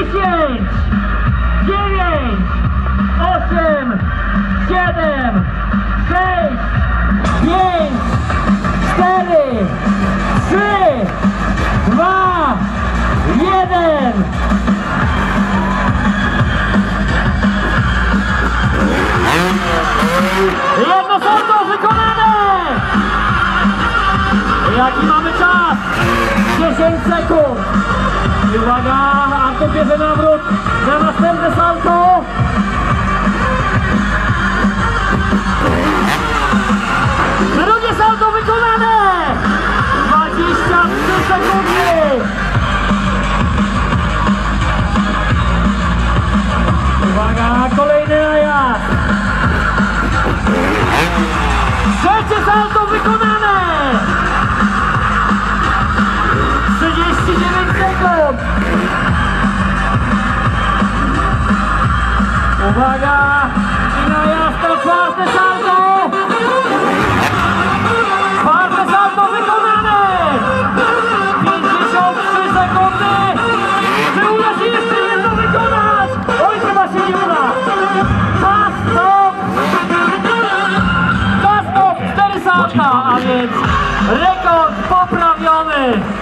10, 9, 8, 7, 6, 5, 4, 3, 2, 1. Jedno salto wykonane! Jaki mamy czas? 10 sekund. I uwaga, Artur bierze nawrót na następne salto. Drugie salto wykonane! 23 sekundy! Uwaga, kolejny najazd! Trzecie salto wykonane! 39 sekund! Uwaga! I najazd na czwarte salto! Czwarte salto wykonane! 53 sekundy! Czy uda się jeszcze jedno wykonać? Oj, chyba się nie uda! Czas stop! Czas stop! 4 salta, a więc rekord poprawiony!